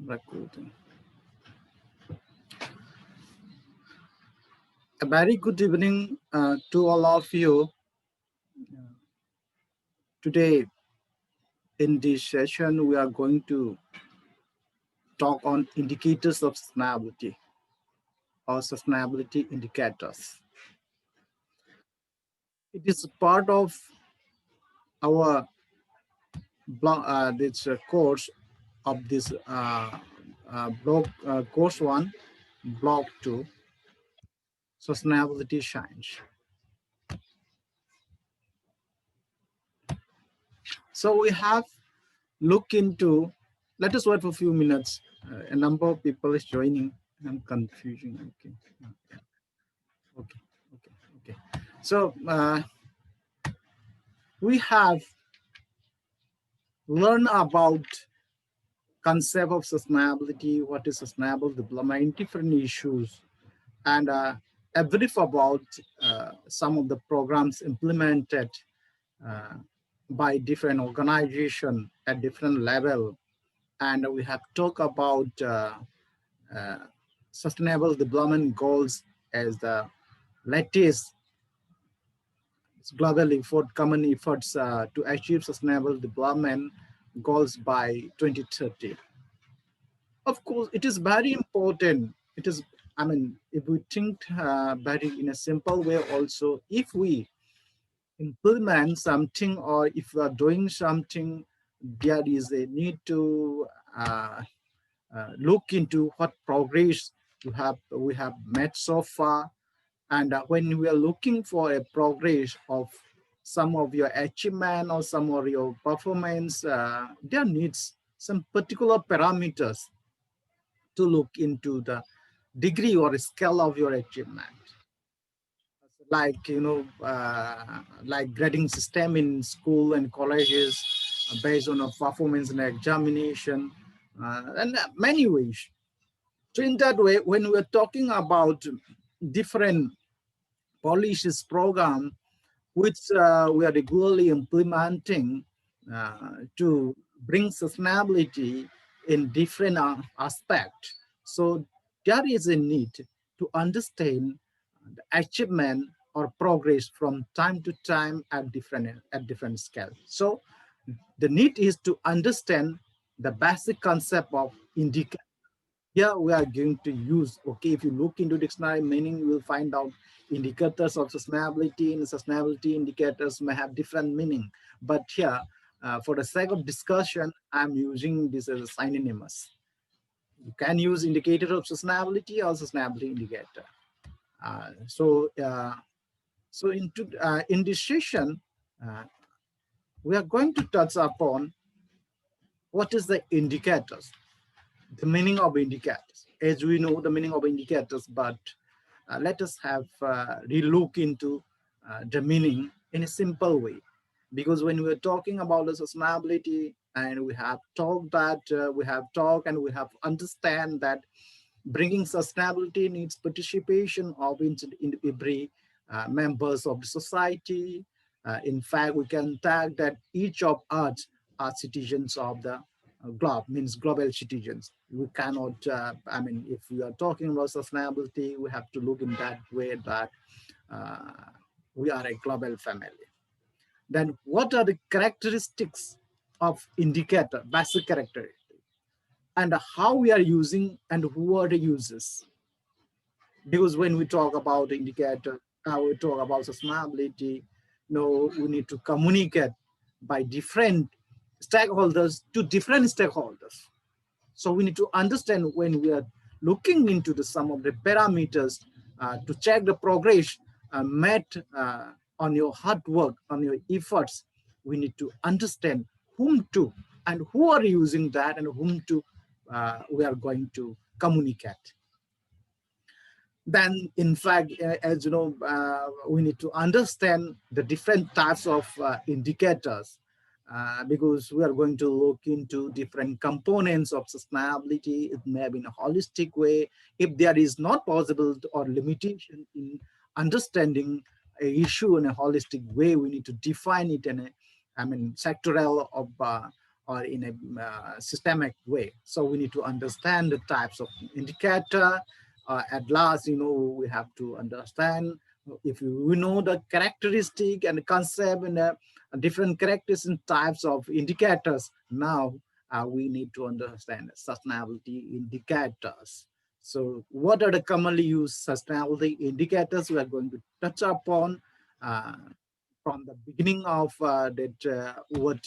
Recording. A very good evening to all of you. Today, in this session, we are going to talk on indicators of sustainability or sustainability indicators. It is part of our this course of this course 1, block 2, sustainability science. So we have looked into, let us wait for a few minutes. A number of people is joining. I'm confusing. Okay. Okay. So we have learned about concept of sustainability, what is sustainable development, different issues, and a brief about some of the programs implemented by different organizations at different level. And we have talked about sustainable development goals as the latest global effort, common efforts to achieve sustainable development goals by 2030. Of course, it is very important. It is, I mean, if we think very in a simple way also, if we implement something or if we are doing something, there is a need to look into what progress we have made so far. And when we are looking for a progress of some of your achievement or some of your performance, there needs some particular parameters to look into the degree or scale of your achievement. Like, like grading system in school and colleges based on a performance and examination, and many ways. So in that way, when we're talking about different policies program, which we are regularly implementing to bring sustainability in different aspects. So there is a need to understand the achievement or progress from time to time at different scales. So the need is to understand the basic concept of indicator. Here we are going to use, okay, if you look into dictionary meaning, you will find out indicators of sustainability, and sustainability indicators may have different meaning. But here, for the sake of discussion, I'm using this as a synonymous. You can use indicator of sustainability or sustainability indicator. So in this session, we are going to touch upon what is the indicators, the meaning of indicators. As we know the meaning of indicators, but let us have relook into the meaning in a simple way. Because when we're talking about the sustainability, and we have talked and we have understand that bringing sustainability needs participation of every members of the society. In fact, we can tag that each of us are citizens of the globe, means global citizens. We cannot, I mean, if we are talking about sustainability, we have to look in that way that we are a global family. Then what are the characteristics of indicator, basic characteristics, and how we are using and who are the users? Because when we talk about indicator, we talk about sustainability, we need to communicate by different stakeholders to different stakeholders. So we need to understand when we are looking into some of the parameters to check the progress made on your hard work, on your efforts. We need to understand whom to and who are using that and whom to we are going to communicate. Then, in fact, as you know, we need to understand the different types of indicators because we are going to look into different components of sustainability. It may be in a holistic way. If there is not possible or limitation in understanding an issue in a holistic way, we need to define it in a, sectoral or in a systemic way. So we need to understand the types of indicator. At last, we have to understand, if we know the characteristic and the concept and different characteristics and types of indicators, now we need to understand sustainability indicators. So what are the commonly used sustainability indicators we are going to touch upon uh, from the beginning of what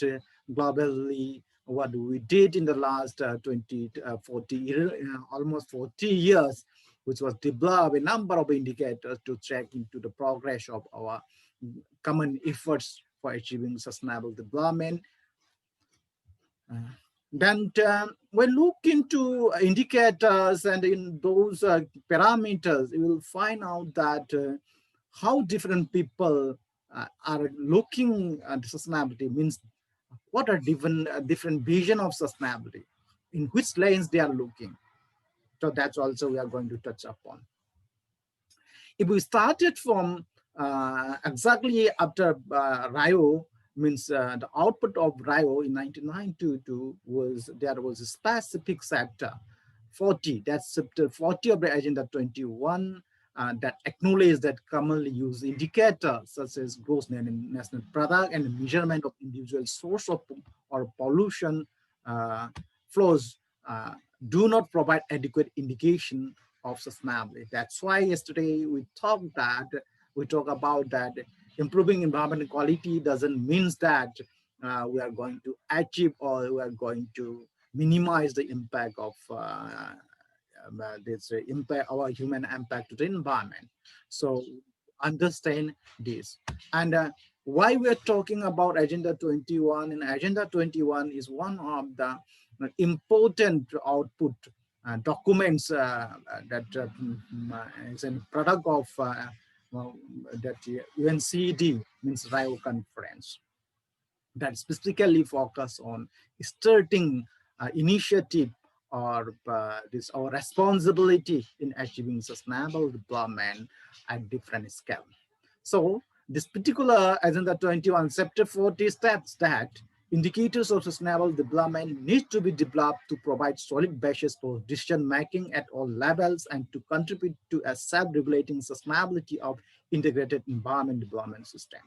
globally what we did in the last 40 years, almost 40 years, which was develop a number of indicators to check into the progress of our common efforts for achieving sustainable development. Then when look into indicators and in those parameters, you will find out that how different people are looking at sustainability, means what are different vision of sustainability, in which lanes they are looking. So that's also we are going to touch upon. If we started from exactly after Rio, means the output of Rio in 1992 was, there was a specific sector 40, that's chapter 40 of the Agenda 21, that acknowledge that commonly used indicators such as gross national product and measurement of individual source of or pollution flows do not provide adequate indication of sustainability. That's why yesterday we talk about that improving environmental quality doesn't mean that we are going to achieve or we are going to minimize the impact of this impact, our human impact to the environment. So understand this. And why we're talking about Agenda 21, and Agenda 21 is one of the important output documents that is a product of that UNCD, means Rio Conference, that specifically focus on starting initiative or this our responsibility in achieving sustainable development at different scale. So this particular Agenda 21, Chapter 40 states that indicators of sustainable development need to be developed to provide solid basis for decision making at all levels and to contribute to a self-regulating sustainability of integrated environment development system.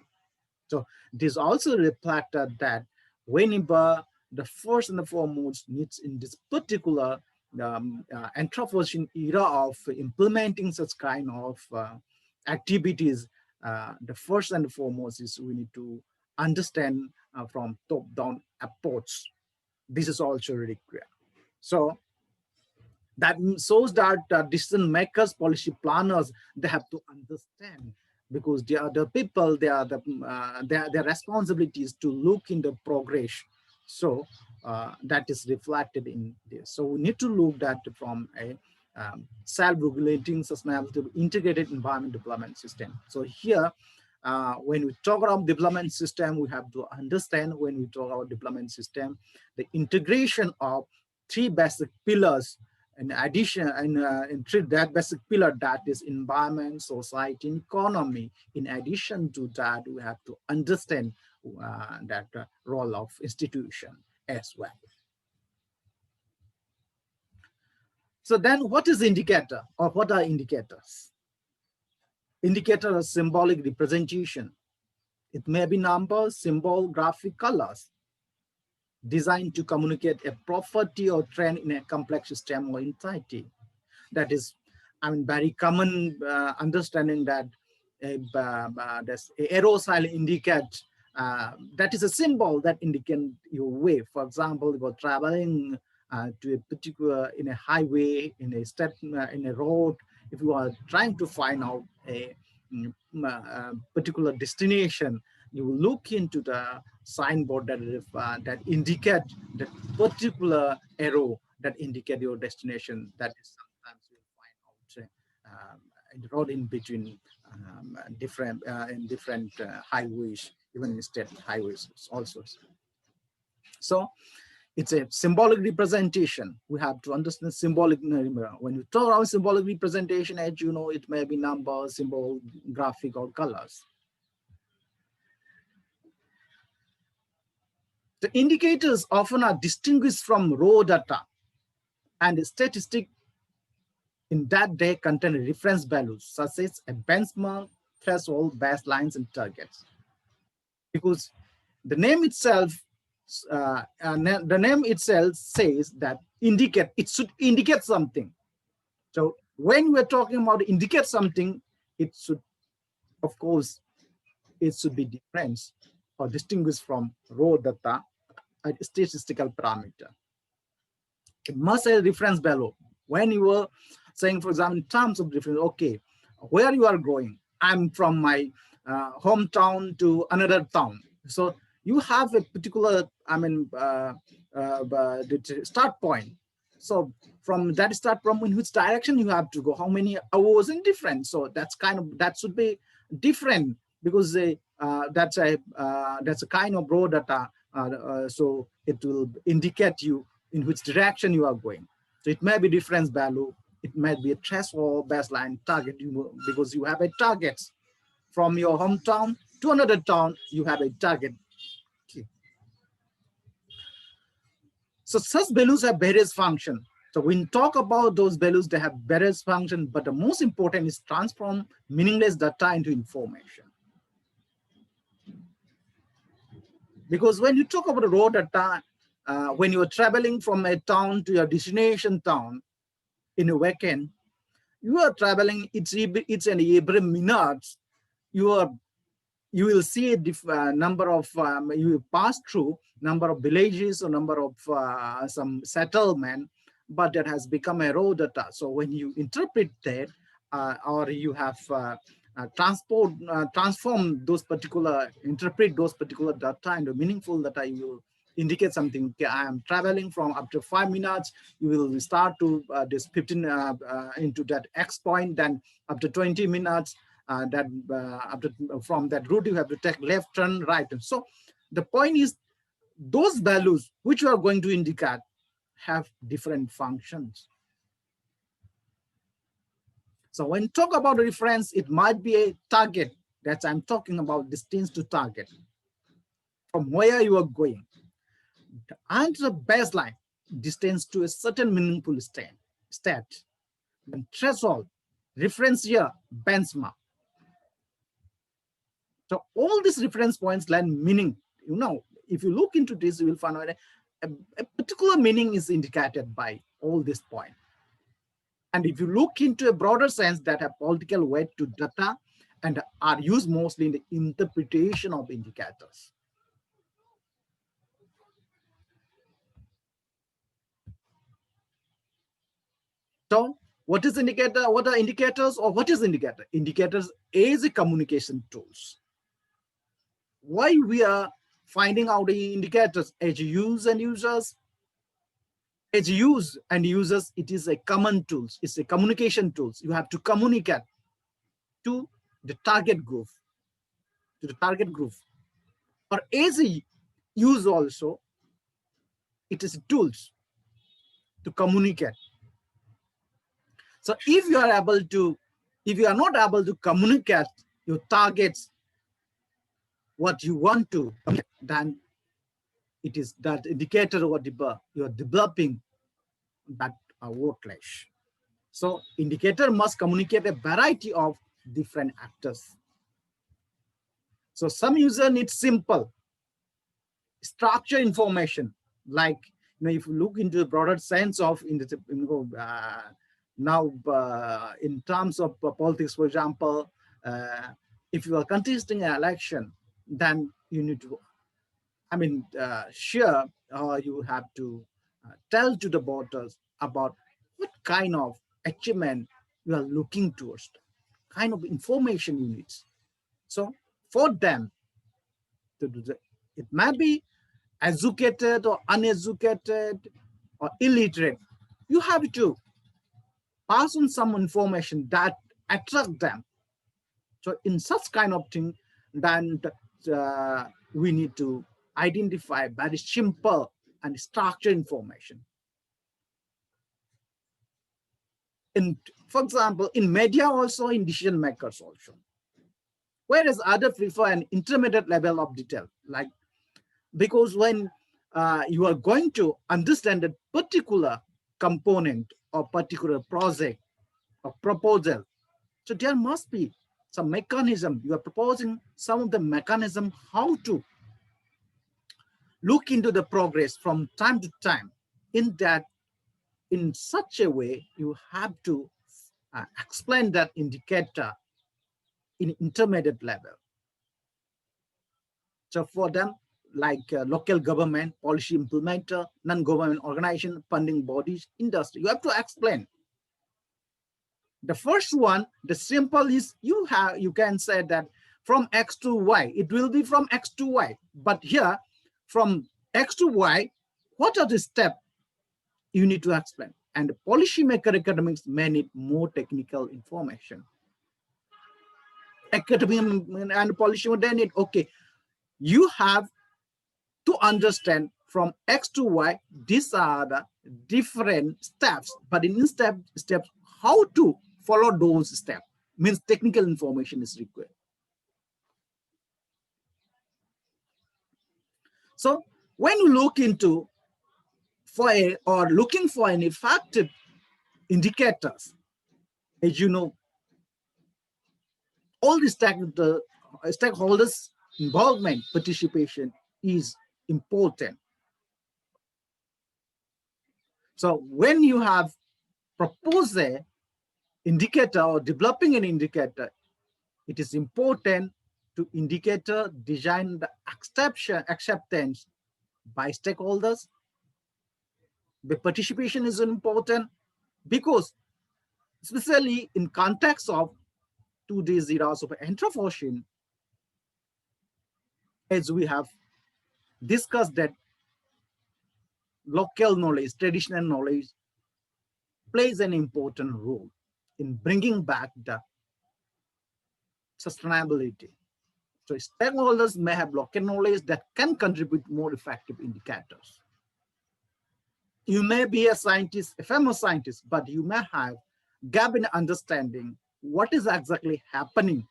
So this also reflected that whenever the first and the foremost needs in this particular Anthropocene era of implementing such kind of activities, the first and foremost is we need to understand from top-down approach. This is also really clear. So that shows that decision makers, policy planners, they have to understand, because they are the people, they are the their responsibilities to look in the progress. So that is reflected in this. So we need to look at from a self-regulating, sustainable, integrated environment development system. So here, when we talk about development system, we have to understand, when we talk about development system, the integration of three basic pillars. In addition, in three that basic pillar, that is environment, society, and economy. In addition to that, we have to understand that role of institution as well. So then what is indicator, or what are indicators? Indicator is symbolic representation. It may be numbers, symbol, graphic, colors, designed to communicate a property or trend in a complex system or entity. That is, I mean, very common understanding that there's a arrow sign indicate that is a symbol that indicates your way. For example, if you're traveling to a particular, in a highway, in a step, in a road, if you are trying to find out a particular destination, you will look into the signboard that indicate the particular arrow that indicate your destination. That is sometimes you'll find out in the road in between different highways, even in state highways also. So it's a symbolic representation. We have to understand symbolic. When you talk about symbolic representation, as you know, it may be numbers, symbol, graphic, or colors. The indicators often are distinguished from raw data, and statistics in that they contain reference values such as a benchmark, threshold, baselines, and targets. Because the name itself, the name itself says that it should indicate something. So when we're talking about indicate something, it should, of course, it should be different or distinguished from raw data, a statistical parameter. It must have a reference value. When you were saying, for example, in terms of difference, okay, where you are going, I'm from my hometown to another town. So you have a particular, the start point. So from that start from in which direction you have to go, how many hours in different. So that's that should be different, because that's a kind of raw data. So it will indicate you in which direction you are going. So it may be difference value, it might be a threshold, baseline, target, because you have a target. From your hometown to another town, you have a target. Okay. So such values have various functions. So when we talk about those values, they have various functions, but the most important is transform meaningless data into information. Because when you talk about the raw data, when you are traveling from a town to your destination town in a weekend, you are traveling, it's an every minute, you will see a number of, you pass through number of villages or number of some settlement, but that has become a raw data. So when you interpret that, or you have transform those particular, interpret those particular data into meaningful data, you will indicate something. Okay, I am traveling from up to 5 minutes, you will start to this 15 into that X point, then up to 20 minutes, from that route you have to take left turn, right. So the point is, those values which you are going to indicate have different functions. So when you talk about a reference, it might be a target that I'm talking about, distance to target, from where you are going, and the baseline, distance to a certain meaningful state, and threshold, reference year, benchmark. So all these reference points lend meaning. You know, if you look into this, you will find out a particular meaning is indicated by all this point. And if you look into a broader sense, that have political weight to data and are used mostly in the interpretation of indicators. So what is indicator? What are indicators, or what is indicator? Indicators is a communication tools. Why we are finding out the indicators as use and users? As use and users, it is a common tools. It's a communication tools. You have to communicate to the target group, Or as a use also, it is tools to communicate. So if you are not able to communicate your targets, what you want to, then it is that indicator what you are developing that are worthless. So indicator must communicate a variety of different actors. So some user needs simple structure information, like, if you look into the broader sense of now in terms of politics, for example, if you are contesting an election, then you need to, sure, you have to tell to the voters about what kind of achievement you are looking towards, kind of information you need. So for them to do that, it might be educated or uneducated or illiterate, you have to pass on some information that attract them. So in such kind of thing, then we need to identify very simple and structured information. And for example, in media also, in decision makers also. Whereas others prefer an intermediate level of detail, like, because when you are going to understand a particular component or particular project or proposal. So there must be some mechanism. You are proposing some of the mechanism how to look into the progress from time to time. In that, in such a way, you have to explain that indicator in intermediate level. So for them, like local government, policy implementer, non-government organization, funding bodies, industry, you have to explain. The first one, the simple is you can say that from X to Y, it will be from X to Y. But here, from X to Y, what are the steps you need to explain? And the policymaker academics may need more technical information. Academic and policymaker, they need, okay, you have to understand from X to Y, these are the different steps, but in steps, how to follow those steps means technical information is required. So when you look into looking for an effective indicators, as you know, all the stakeholders involvement, participation is important. So when you have proposed an indicator or developing an indicator, it is important to indicator design the acceptance by stakeholders. The participation is important because especially in context of today's eras of anthropocene, as we have discussed that local knowledge, traditional knowledge plays an important role in bringing back the sustainability. So stakeholders may have local knowledge that can contribute more effective indicators. You may be a scientist, a famous scientist, but you may have gap in understanding what is exactly happening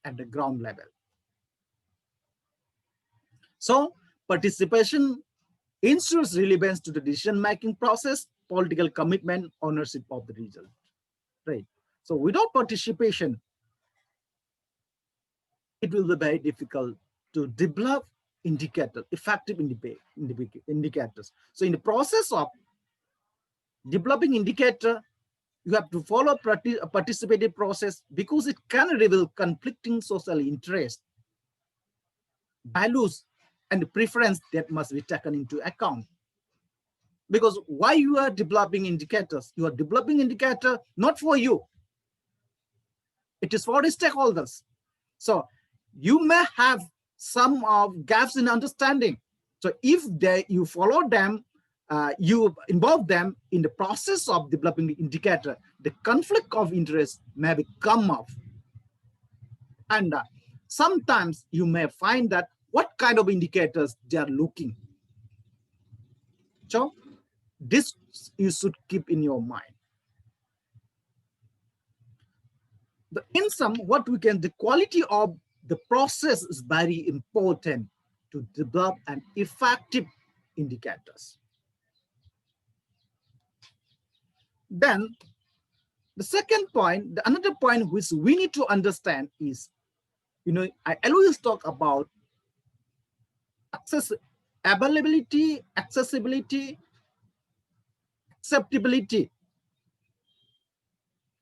at the ground level. So participation ensures relevance to the decision-making process, political commitment, ownership of the result, right? So without participation, it will be very difficult to develop indicators, effective indicators. So in the process of developing indicator, you have to follow a participative process because it can reveal conflicting social interests, values, and preference that must be taken into account. Because why you are developing indicators? You are developing indicator not for you. It is for the stakeholders. So you may have some of gaps in understanding. So if you follow them, you involve them in the process of developing the indicator, the conflict of interest may come up. And sometimes you may find that what kind of indicators they are looking. So this you should keep in your mind. In sum, what we can, the quality of the process is very important to develop an effective indicators. Then the second point, the another point which we need to understand is, I always talk about availability, accessibility, acceptability,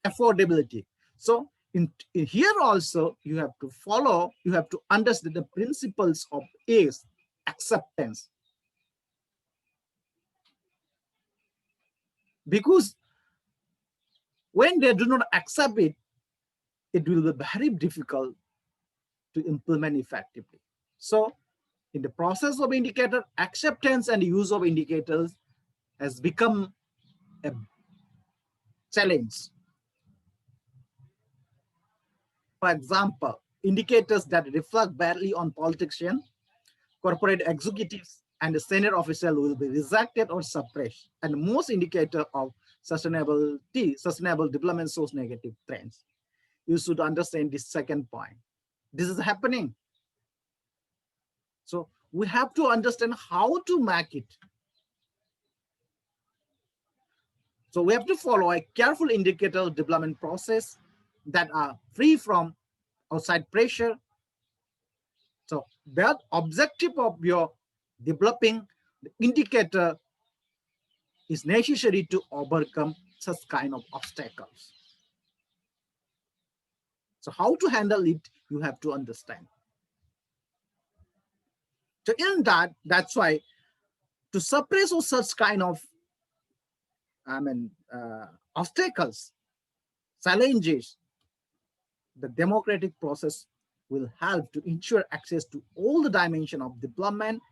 affordability. So in here also you have to understand the principles of acceptance. Because when they do not accept it, it will be very difficult to implement effectively. So in the process of indicator, acceptance and use of indicators has become a challenge. For example, indicators that reflect badly on politicians, corporate executives, and the senior official will be rejected or suppressed. And most indicator of sustainable development shows negative trends. You should understand this second point. This is happening. So we have to understand how to make it. So we have to follow a careful indicator development process that are free from outside pressure. So the objective of your developing the indicator is necessary to overcome such kind of obstacles. So how to handle it, you have to understand. So in that, that's why to suppress all such kind of, obstacles, challenges, the democratic process will help to ensure access to all the dimension of development.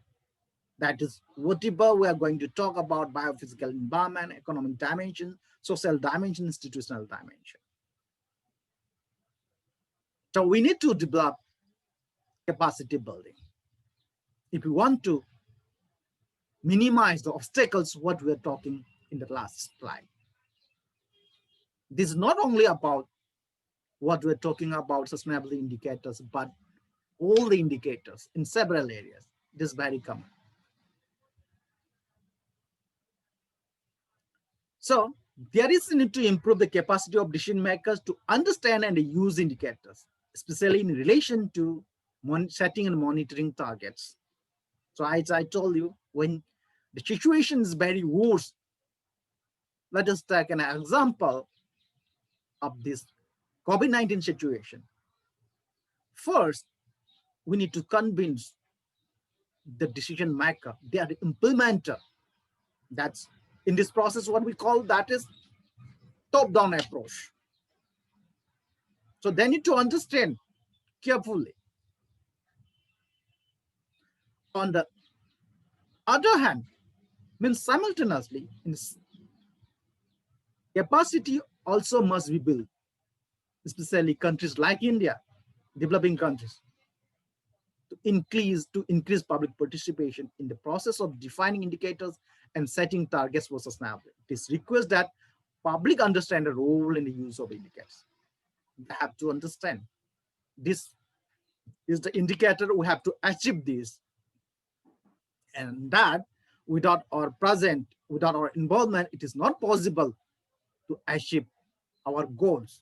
That is whatever we are going to talk about: biophysical environment, economic dimension, social dimension, institutional dimension. So we need to develop capacity building if we want to minimize the obstacles what we're talking in the last slide. This is not only about what we're talking about sustainability indicators, but all the indicators in several areas. It is very common. So there is a need to improve the capacity of decision makers to understand and use indicators, especially in relation to setting and monitoring targets. So as I told you, when the situation is very worse, let us take an example of this COVID-19 situation. First, we need to convince the decision maker, they are the implementer. That's in this process, what we call that is top-down approach. So they need to understand carefully. On the other hand, means simultaneously, capacity also must be built, especially countries like India, developing countries, to increase public participation in the process of defining indicators and setting targets for sustainability. This requires that public understand the role in the use of indicators. They have to understand this is the indicator, we have to achieve this, and that without our involvement, it is not possible to achieve our goals.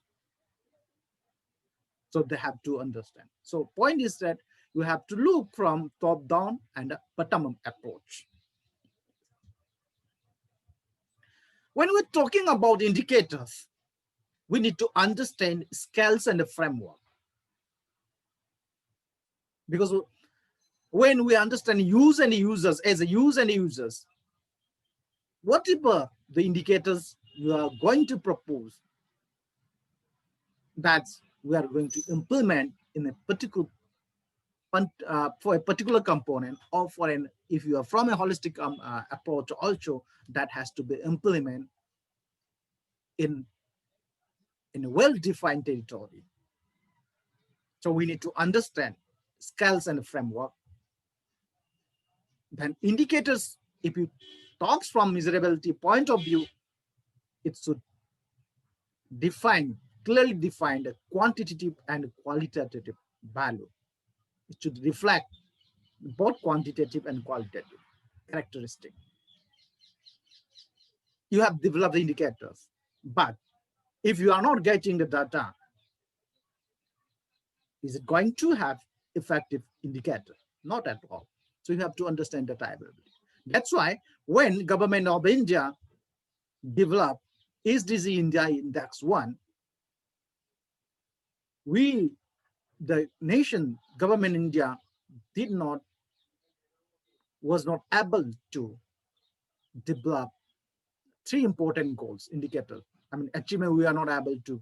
So they have to understand. So point is that you have to look from top down and bottom up approach. When we're talking about indicators, we need to understand scales and the framework. Because when we understand use and users, as a use and users, whatever the indicators you are going to propose, that we are going to implement in a particular for a particular component, or for an, if you are from a holistic approach also, that has to be implemented in a well-defined territory. So we need to understand scales and framework. Then indicators, if you talk from measurability point of view, it should clearly define the quantitative and qualitative value. It should reflect both quantitative and qualitative characteristic. You have developed indicators, but if you are not getting the data, is it going to have effective indicator? Not at all. So you have to understand data availability. That's why when government of India developed SDG India Index 1, the nation, government India, was not able to develop three important goals, indicators. Achievement, we are not able to,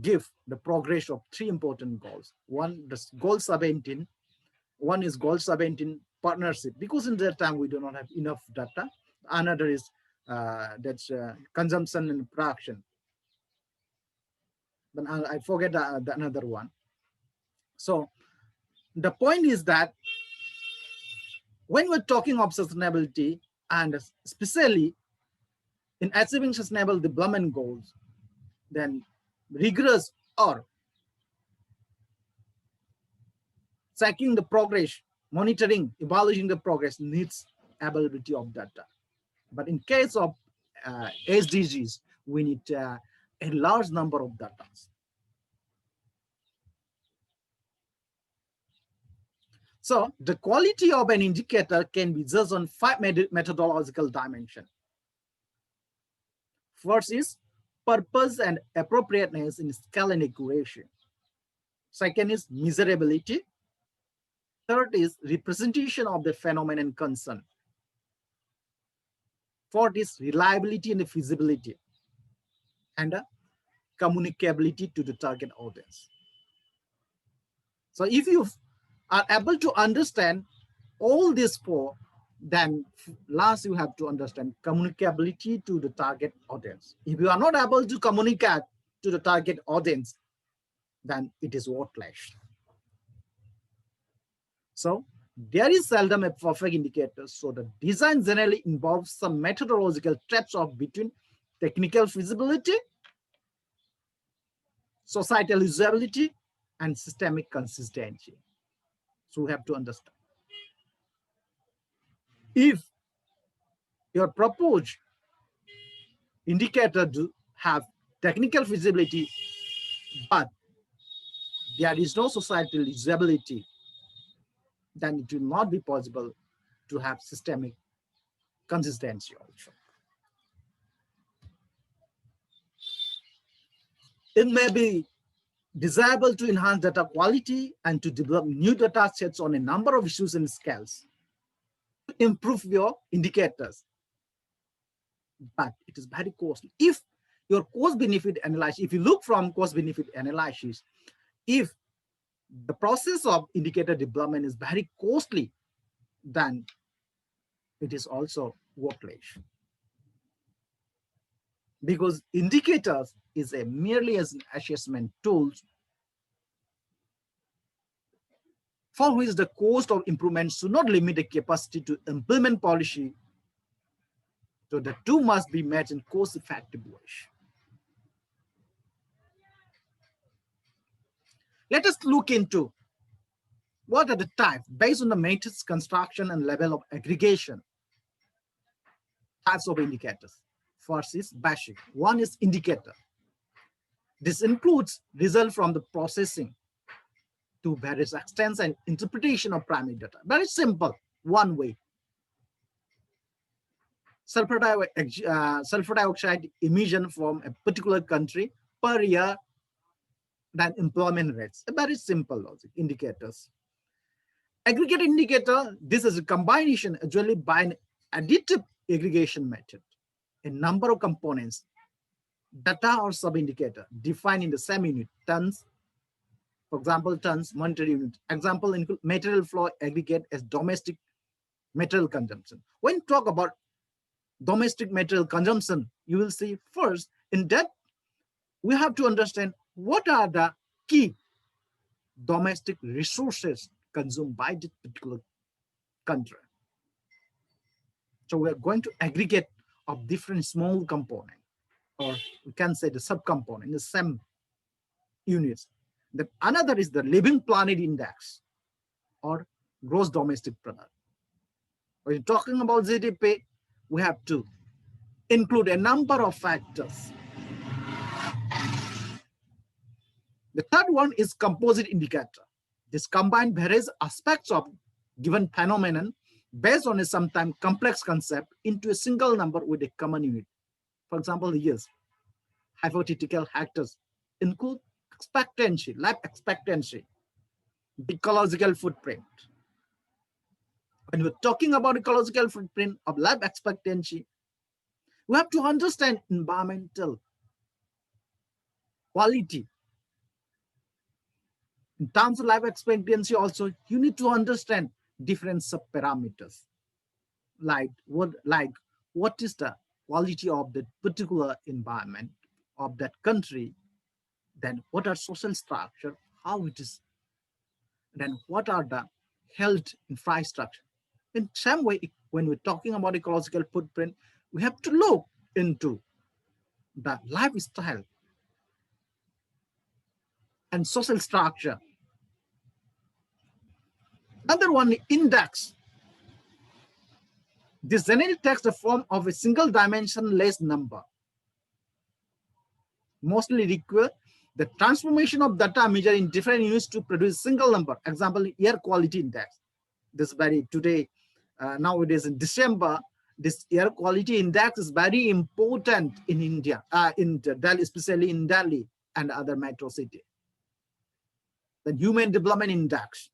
give the progress of three important goals. One, the goal 17. One is goal 17, partnership, because in that time we do not have enough data. Another is consumption and production. But I forget the another one. So the point is that when we're talking of sustainability, and especially in achieving sustainable development goals, then rigorous or tracking the progress monitoring, evaluating the progress needs availability of data. But in case of SDGs, we need a large number of data. So the quality of an indicator can be judged on 5 methodological dimensions. First is purpose and appropriateness in scale and accuracy. Second is measurability. Third is representation of the phenomenon concern. Fourth is reliability and feasibility. And communicability to the target audience. So if you are able to understand all these four, then last you have to understand communicability to the target audience. If you are not able to communicate to the target audience, then it is worthless. So there is seldom a perfect indicator. So the design generally involves some methodological steps of between technical feasibility, societal usability, and systemic consistency. So we have to understand. If your proposed indicator do have technical feasibility, but there is no societal usability, then it will not be possible to have systemic consistency also. It may be desirable to enhance data quality and to develop new data sets on a number of issues and scales to improve your indicators, but it is very costly. If your cost-benefit analysis, if you look from cost-benefit analysis, if the process of indicator development is very costly, then it is also worthless. Because indicators is a merely as an assessment tool for which the cost of improvement should not limit the capacity to implement policy. So the two must be met in cost-effective ways. Let us look into what are the types based on the matrix construction and level of aggregation. Types of indicators. First is basic. One is indicator. This includes result from the processing to various extents and interpretation of primary data. Very simple, one way. Sulfur dioxide emission from a particular country per year, then employment rates. A very simple logic, indicators. Aggregate indicator, this is a combination usually by an additive aggregation method. A number of components, data or sub-indicator defined in the same unit, tons, for example, tons, monetary unit. Example include material flow aggregate as domestic material consumption. When you talk about domestic material consumption, you will see first in depth, we have to understand what are the key domestic resources consumed by this particular country. So we are going to aggregate of different small components, or we can say the sub-component, the same units. The another is the living planet index or gross domestic product. When you're talking about GDP, we have to include a number of factors. The third one is composite indicator. This combines various aspects of given phenomenon based on a sometimes complex concept into a single number with a common unit. For example, years. Hypothetical factors include expectancy, life expectancy, ecological footprint. When we're talking about ecological footprint of life expectancy, we have to understand environmental quality. In terms of life expectancy also, you need to understand different sub-parameters, like what is the quality of the particular environment of that country, then what are social structure, how it is, then what are the health infrastructure. In some way, when we're talking about ecological footprint, we have to look into the lifestyle and social structure. Another one, index. This generally takes the form of a single dimensionless number. Mostly require the transformation of data measured in different units to produce single number. Example, air quality index. This very today, nowadays in December, this air quality index is very important in India, in Delhi, especially in Delhi and other metro city. The Human Development Index.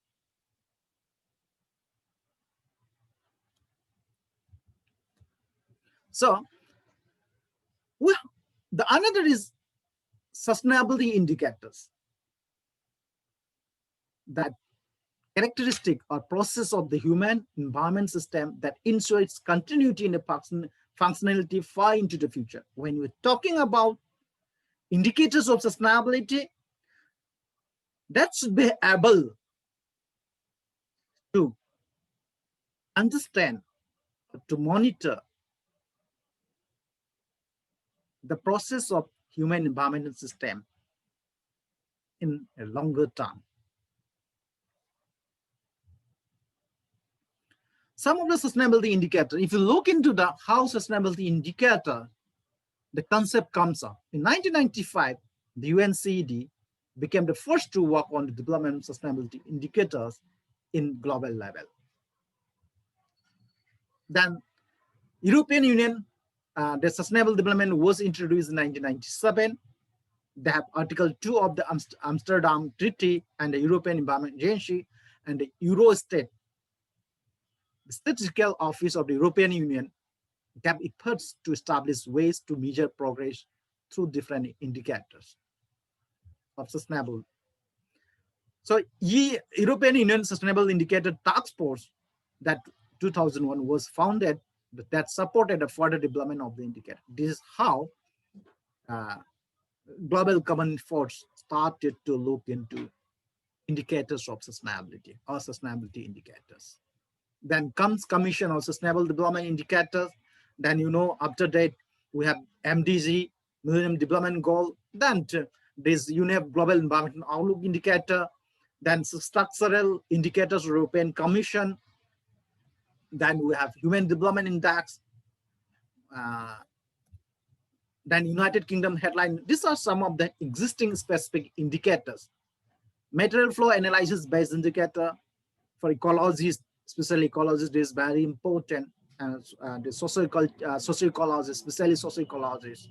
So, well, the another is sustainability indicators. That characteristic or process of the human environment system that ensures its continuity in a functionality far into the future. When we're talking about indicators of sustainability, that should be able to understand, to monitor the process of human environmental system in a longer term. Some of the sustainability indicators, if you look into the how sustainability indicator, the concept comes up. In 1995, the UNCED became the first to work on the development of sustainability indicators in global level. Then European Union, the sustainable development was introduced in 1997. They have Article 2 of the Amsterdam Treaty and the European Environment Agency and the Eurostat, the statistical office of the European Union, gave efforts to establish ways to measure progress through different indicators of sustainable. So European Union Sustainable Indicator Task Force that 2001 was founded that supported the further development of the indicator. This is how global common efforts started to look into indicators of sustainability or sustainability indicators. Then comes Commission on Sustainable Development Indicators. Then, after that, we have MDG, Millennium Development Goal. Then this UNEP Global Environmental Outlook Indicator. Then structural indicators, European Commission. Then we have Human Development Index. Then United Kingdom headline. These are some of the existing specific indicators. Material flow analysis based indicator for ecologists, especially ecologists, is very important. And the socioecologists, especially socioecologists.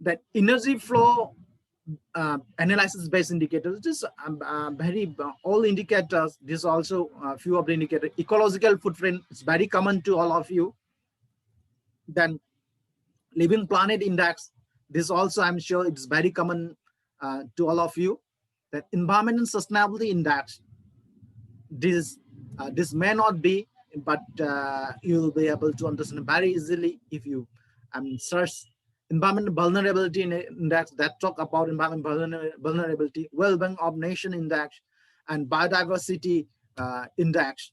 That energy flow analysis based indicators, this very all indicators. This also a few of the indicators. Ecological footprint is very common to all of you. Then Living Planet Index, this also I'm sure it's very common to all of you. That Environment and Sustainability Index, this may not be, but you'll be able to understand very easily if you search Environment Vulnerability Index that talk about environment vulnerability, Well-being of Nation Index, and Biodiversity Index.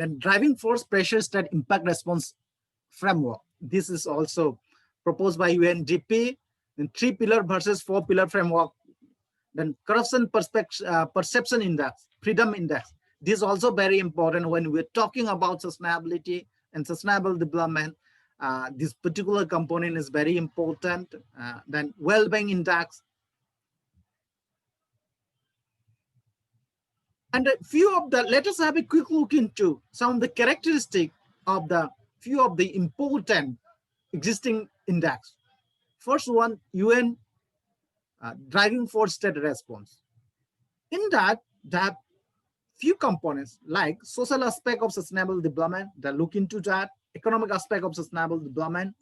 Then driving force pressure state impact response framework. This is also proposed by UNDP. Then 3-pillar versus 4-pillar framework. Then corruption perception index, freedom index. This is also very important when we're talking about sustainability and sustainable development. This particular component is very important. Then well-being index. And a few of the, let us have a quick look into some of the characteristics of the few of the important existing index. First one, UN driving force state response. In that, there are few components like social aspect of sustainable development that look into that, economic aspect of sustainable development,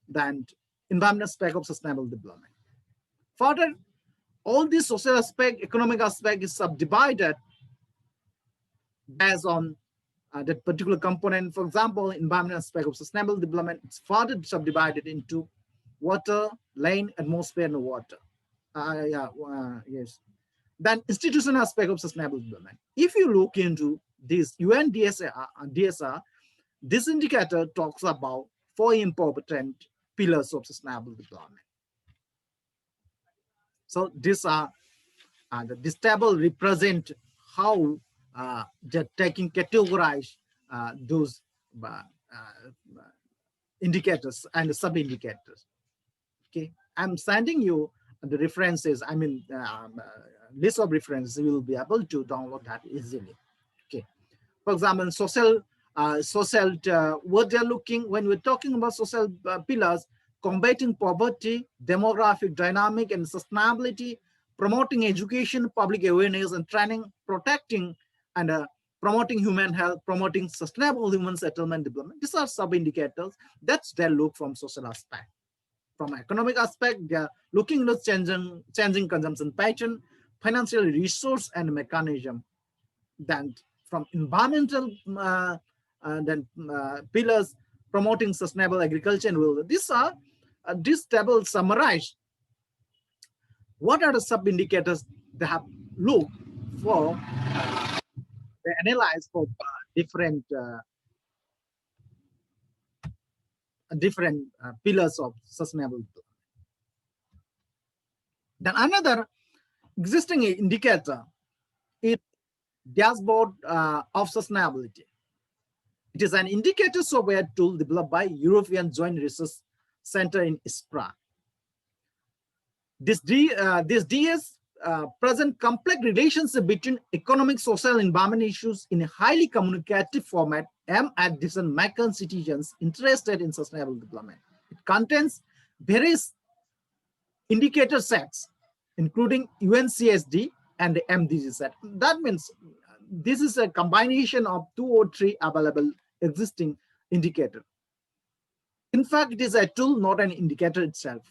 then environmental aspect of sustainable development. Further, all these social aspect, economic aspect is subdivided based on that particular component. For example, environmental aspect of sustainable development, it's further subdivided into water, land, atmosphere, and water. Yes. Then institutional aspect of sustainable development. If you look into this DSR, this indicator talks about four important pillars of sustainable development. So these are this table represent how they're taking categorize those indicators and sub-indicators. Okay, I'm sending you the references. I mean, list of references. You will be able to download that easily. Okay, for example, what they're looking when we're talking about social pillars: combating poverty, demographic dynamic and sustainability, promoting education, public awareness and training, protecting and promoting human health, promoting sustainable human settlement development. These are sub-indicators. That's their look from social aspect. From economic aspect, they are looking at changing consumption pattern, financial resource and mechanism. Then from environmental pillars, promoting sustainable agriculture and rural. These are this table summarize what are the sub indicators they have looked for. They analyze for different pillars of sustainable development. Then another existing indicator is dashboard of sustainability. It is an indicator software tool developed by European Joint Research Center in ISPRA. This DS present complex relationship between economic, social, and environment issues in a highly communicative format aimed at decision-making citizens interested in sustainable development. It contains various indicator sets, including UNCSD and the MDG set. That means this is a combination of 2 or 3 available existing indicator. In fact, it is a tool, not an indicator itself.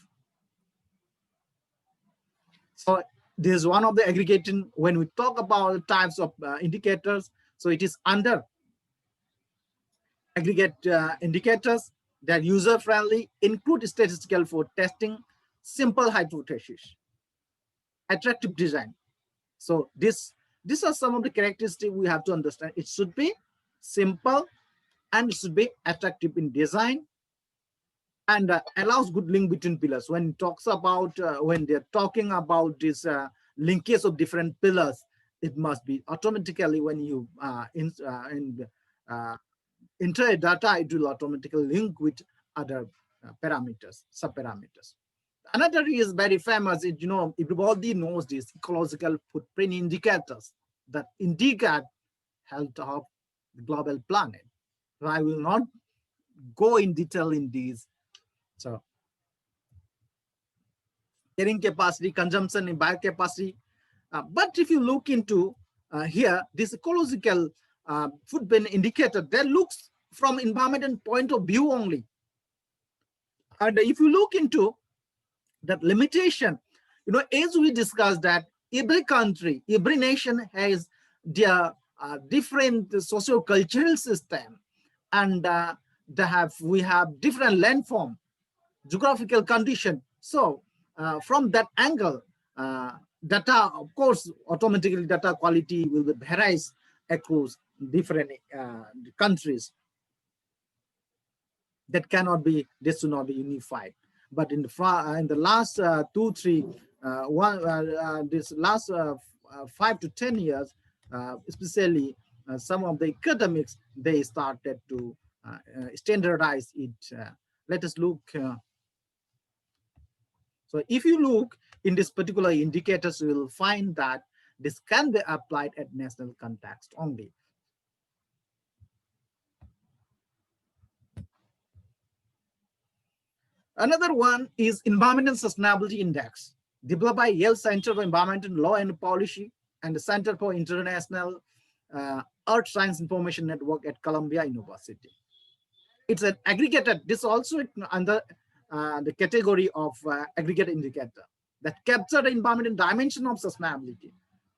So this is one of the aggregating when we talk about types of indicators. So it is under aggregate indicators that user friendly, include statistical for testing, simple hypothesis, attractive design. So these are some of the characteristics we have to understand. It should be simple and it should be attractive in design and allows good link between pillars. When it talks about when they're talking about this linkage of different pillars, it must be automatically when you enter a data, it will automatically link with other parameters, subparameters. Another is very famous. You know, everybody knows this ecological footprint indicators that indicate health of the global planet. So I will not go in detail in these. So carrying capacity, consumption and biocapacity. But if you look into here, this ecological footprint indicator, that looks from environmental point of view only. And if you look into that limitation, you know, as we discussed that every country, every nation has their different socio-cultural system, and we have different landform, geographical condition. So from that angle, data, of course, automatically data quality will varies across different countries. That cannot be, this should not be unified. But in the last 5 to 10 years, especially some of the academics, they started to standardize it. Let us look. So if you look in this particular indicators, you will find that this can be applied at national context only. Another one is Environmental Sustainability Index, developed by Yale Center for Environmental Law and Policy and the Center for International Earth Science Information Network at Columbia University. It's an aggregated, this also under the category of aggregate indicator that capture the environmental dimension of sustainability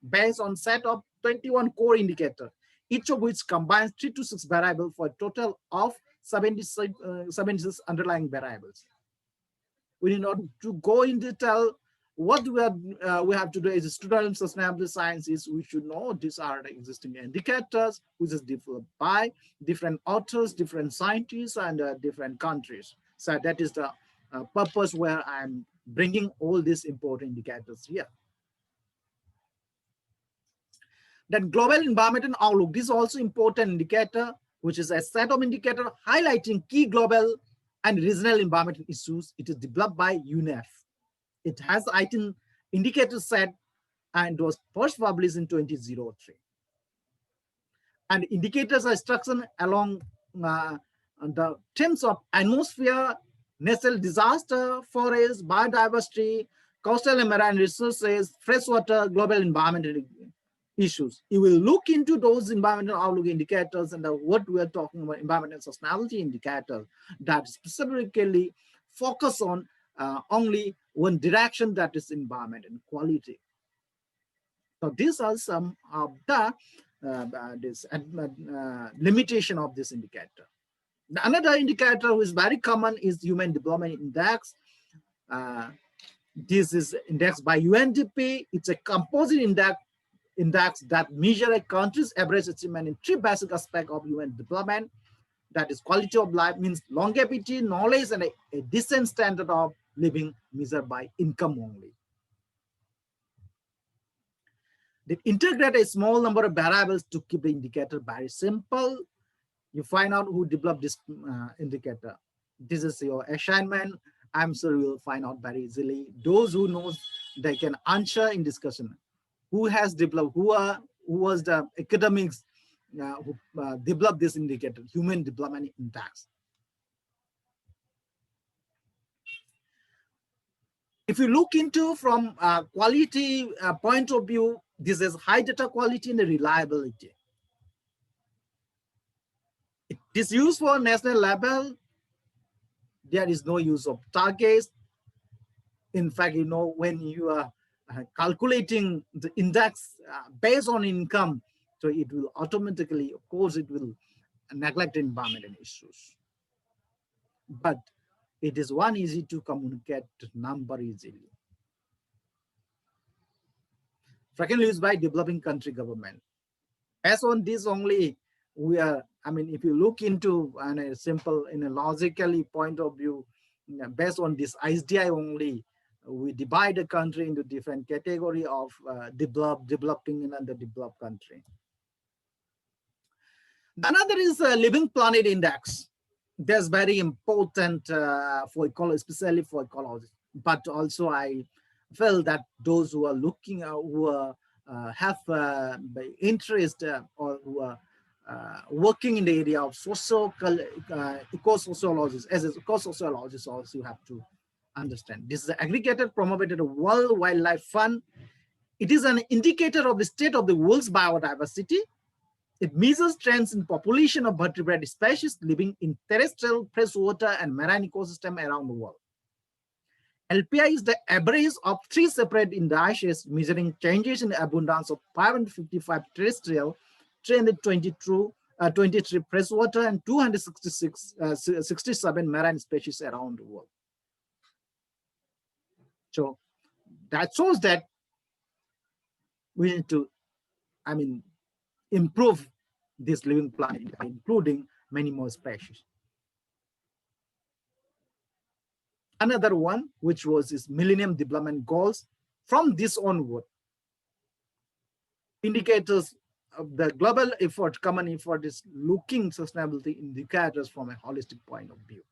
based on set of 21 core indicators, each of which combines 3 to 6 variables for a total of 76 underlying variables. We need not to go in detail. What we have to do as a student in sustainability sciences, we should know these are the existing indicators, which is developed by different authors, different scientists, and different countries. So that is the purpose where I'm bringing all these important indicators here. Then global environmental outlook, this is also important indicator, which is a set of indicators highlighting key global and regional environmental issues. It is developed by UNEF. It has 18 indicator set and was first published in 2003. And indicators are structured along the themes of atmosphere, natural disaster, forest, biodiversity, coastal and marine resources, freshwater, global environmental issues. You will look into those environmental outlook indicators and what we are talking about, environmental sustainability indicators that specifically focus on only one direction, that is environment and quality. So these are some of the limitation of this indicator. Another indicator which is very common is Human Development Index. This is indexed by UNDP. It's a composite index that measures a country's average achievement in three basic aspects of human development. That is quality of life, means longevity, knowledge, and a decent standard of living measured by income only. They integrate a small number of variables to keep the indicator very simple. You find out who developed this indicator. This is your assignment. I'm sure you will find out very easily. Those who know, they can answer in discussion. Who has developed, who was the academics who developed this indicator, Human Development Index. If you look into from quality point of view, this is high data quality and reliability. It is used for national level. There is no use of targets. In fact, you know, when you are calculating the index based on income, so it will automatically, of course, it will neglect environmental issues. But it is one easy to communicate number easily. Frequently used by developing country government. As on this only, we are, I mean, if you look into a simple, in a logically point of view, based on this IGNOU only, we divide the country into different category of developing and underdeveloped country. Another is Living Planet Index. That's very important for ecology, especially for ecology. But also I feel that those who are looking, who have interest or who are working in the area of social eco-sociologists, as a eco-sociologist also you have to understand. This is aggregated, promoted World Wildlife Fund. It is an indicator of the state of the world's biodiversity. It measures trends in population of vertebrate species living in terrestrial, freshwater, and marine ecosystem around the world. LPI is the average of three separate indices measuring changes in the abundance of 555 terrestrial, 323 freshwater, and 267 marine species around the world. So that shows that we need to, I mean, improve this living planet, including many more species. Another one, which was is Millennium Development Goals. From this onward, indicators of the global effort, common effort, is looking sustainability indicators from a holistic point of view.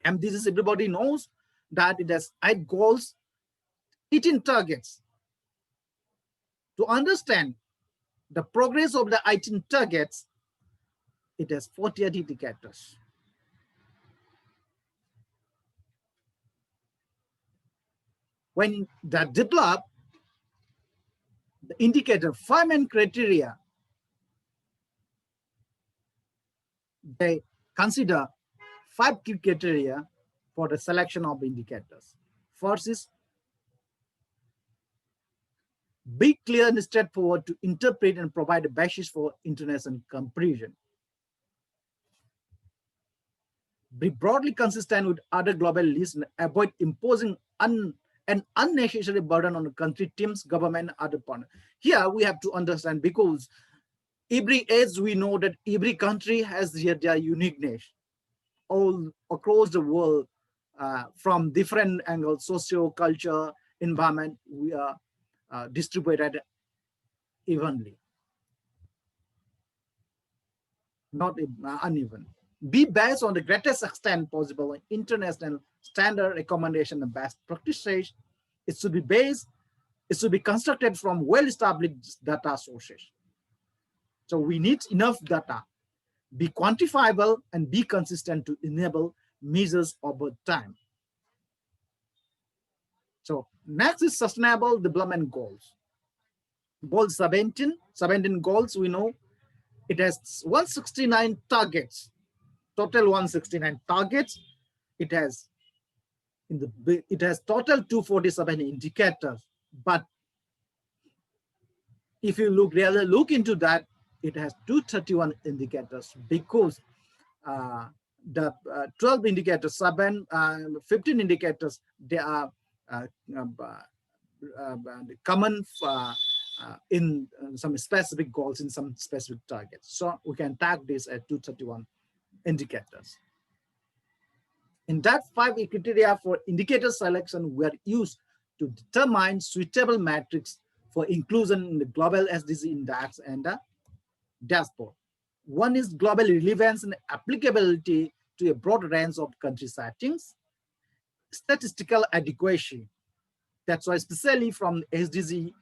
And this is, everybody knows that it has 8 goals, 18 targets. To understand the progress of the 18 targets, it has 48 indicators. When that develop, the indicator 5 main criteria, they consider 5 key criteria for the selection of indicators. First is be clear and straightforward to interpret and provide a basis for international comparison. be broadly consistent with other global lists, and avoid imposing an unnecessary burden on the country, teams, government, other partners. Here we have to understand, because every age we know that every country has their uniqueness all across the world, from different angles, socio, culture, environment, we are distributed evenly, not uneven. Be based on the greatest extent possible on international standard recommendation and best practices. It should be based, it should be constructed from well-established data sources. So we need enough data, be quantifiable and be consistent to enable measures over time. So next is sustainable development goals. Goal 17 goals, we know it has 169 targets, total 169 targets. It has total 247 indicators, but if you look into that, it has 231 indicators, because the 12 indicators, 15 indicators, they are common in some specific goals, in some specific targets. So we can tag this as 231 indicators. In that, 5 criteria for indicator selection were used to determine suitable metrics for inclusion in the global SDG index and the dashboard. One is global relevance and applicability to a broad range of country settings. Statistical adequacy. That's why, especially from SDG,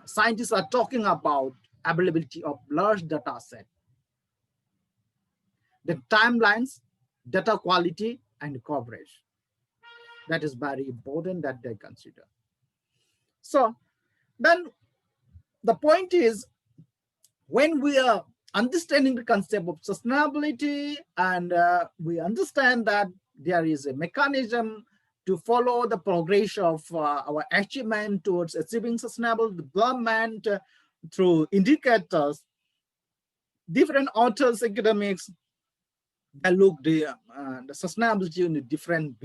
scientists are talking about availability of large data set. The timelines, data quality, and coverage. That is very important that they consider. So then the point is, when we are understanding the concept of sustainability, and we understand that there is a mechanism to follow the progress of our achievement towards achieving sustainable development through indicators, different authors, academics, they look the sustainability in a different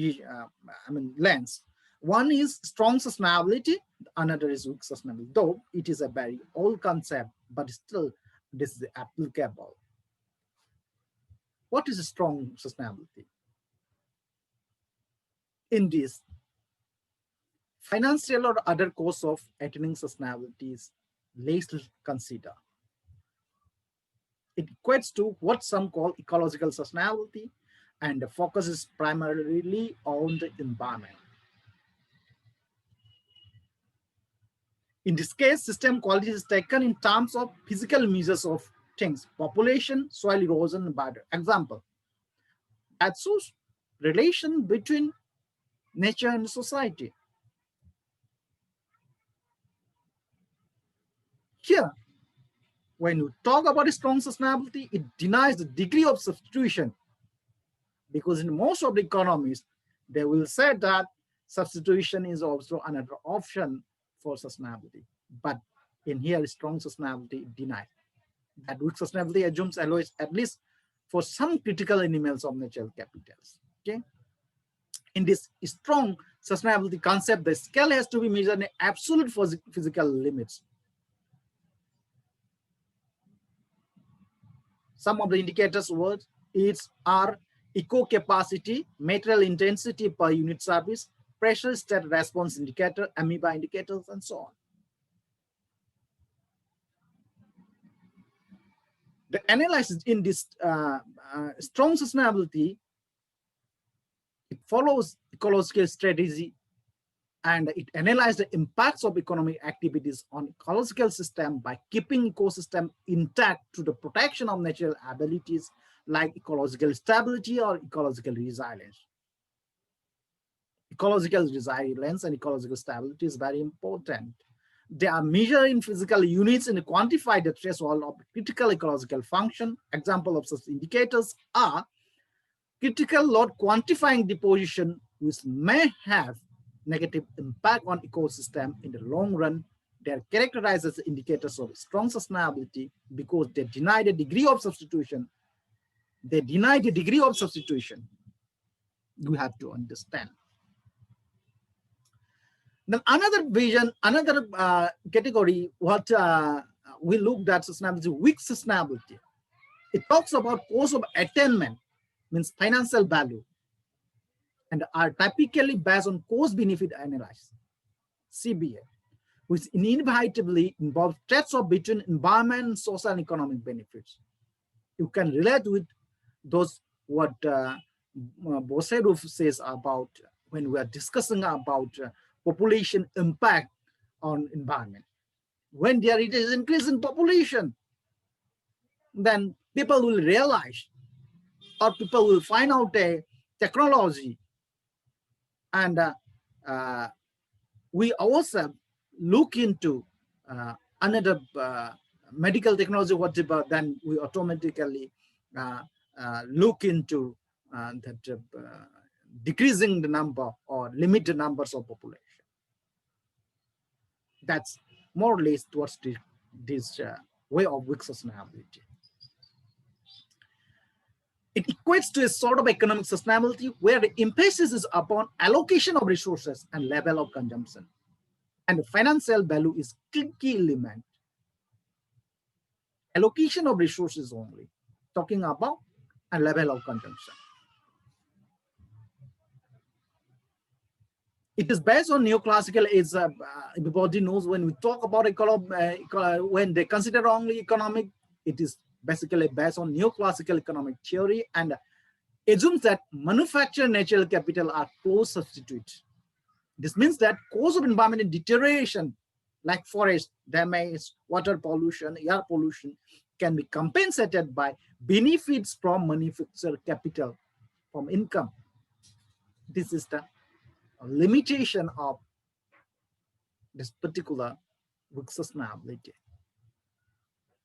lens. One is strong sustainability, another is weak sustainability. Though it is a very old concept, but still this is applicable. What is a strong sustainability? In this, financial or other costs of attaining sustainability is less considered. It equates to what some call ecological sustainability, and the focus is primarily on the environment. In this case, system quality is taken in terms of physical measures of things: population, soil erosion, and biodiversity. Example, that shows relation between nature and society. Here, when you talk about a strong sustainability, it denies the degree of substitution, because in most of the economies, they will say that substitution is also another option for sustainability. But in here, strong sustainability denied. That weak sustainability assumes always, at least for some critical elements of natural capitals. Okay. In this strong sustainability concept, the scale has to be measured in absolute physical limits. Some of the indicators are eco capacity, material intensity per unit service, pressure state response indicator, amoeba indicators, and so on. The analysis in this strong sustainability, it follows ecological strategy, and it analyzes the impacts of economic activities on ecological system by keeping ecosystem intact through the protection of natural abilities like ecological stability or ecological resilience. Ecological resilience and ecological stability is very important. They are measured in physical units and quantify the threshold of critical ecological function. Example of such indicators are critical load quantifying deposition, which may have negative impact on ecosystem in the long run. They are characterized as indicators of strong sustainability because they deny the degree of substitution They deny the degree of substitution. You have to understand. Then another vision, another category, what we looked at sustainability, weak sustainability. It talks about cost of attainment, means financial value, and are typically based on cost-benefit analysis, CBA, which inevitably involves trade-off between environment, social, and economic benefits. You can relate with those what Boserov says about when we are discussing about population impact on environment. When there is increase in population, then people will realize, or people will find out a technology, and we also look into another medical technology, whatever, then we automatically look into that decreasing the number or limit the numbers of population. That's more or less towards this way of weak sustainability. It equates to a sort of economic sustainability where the emphasis is upon allocation of resources and level of consumption. And the financial value is key element. Allocation of resources only, talking about a level of consumption. It is based on neoclassical, is everybody knows when we talk about when they consider only economic, it is basically based on neoclassical economic theory and assumes that manufactured natural capital are close substitutes. This means that cause of environmental deterioration like forest damage, water pollution, air pollution can be compensated by benefits from manufactured capital, from income. This is the limitation of this particular sustainability.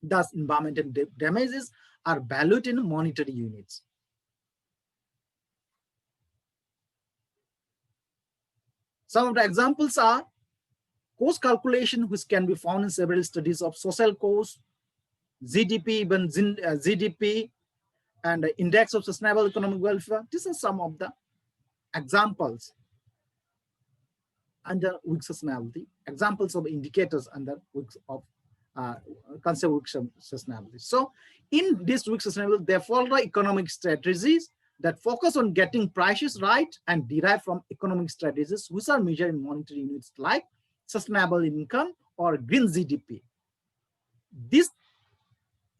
Thus, environmental damages are valued in monetary units. Some of the examples are cost calculation, which can be found in several studies of social cost, GDP, even GDP, and the index of sustainable economic welfare. These are some of the examples under weak sustainability, examples of indicators under weak of concept weak sustainability. So in this weak sustainability, they follow economic strategies that focus on getting prices right and derive from economic strategies which are measured in monetary units like sustainable income or green GDP. These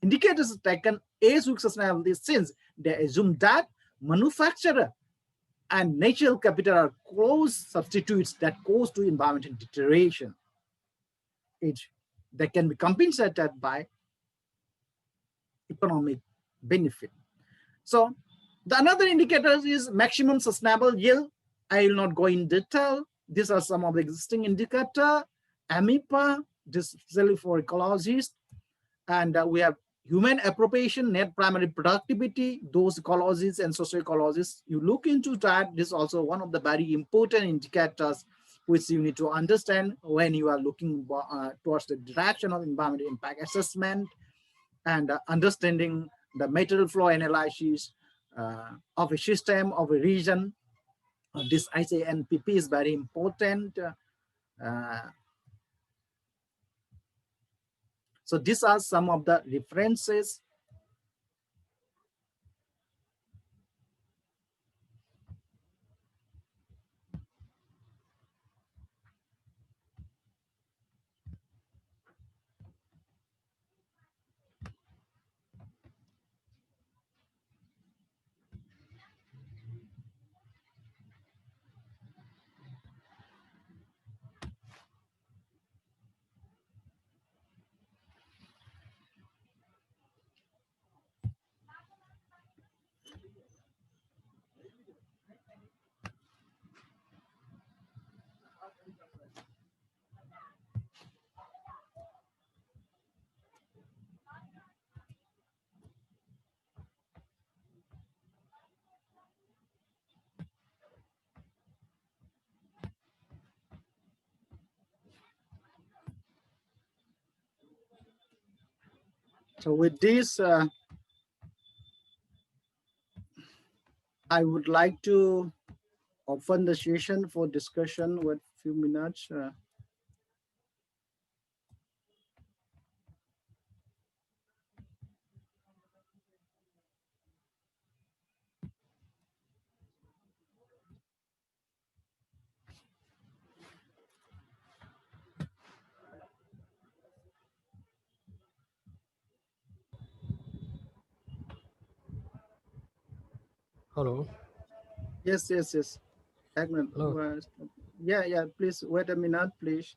indicators are taken as weak sustainability since they assume that manufacturer and natural capital are close substitutes that cause to environmental deterioration. They can be compensated by economic benefit. So the another indicator is maximum sustainable yield. I will not go in detail. These are some of the existing indicators. AMIPA, this is especially for ecologists. And we have human appropriation, net primary productivity, those ecologists and socio-ecologists. You look into that. This is also one of the very important indicators which you need to understand when you are looking towards the direction of environmental impact assessment and understanding the material flow analysis of a system, of a region. This ICNPP is very important. So these are some of the references. So with this, I would like to open the session for discussion with few minutes. Hello. Yes, yes, yes. Agnes, Hello. yeah, yeah. Please wait a minute, please.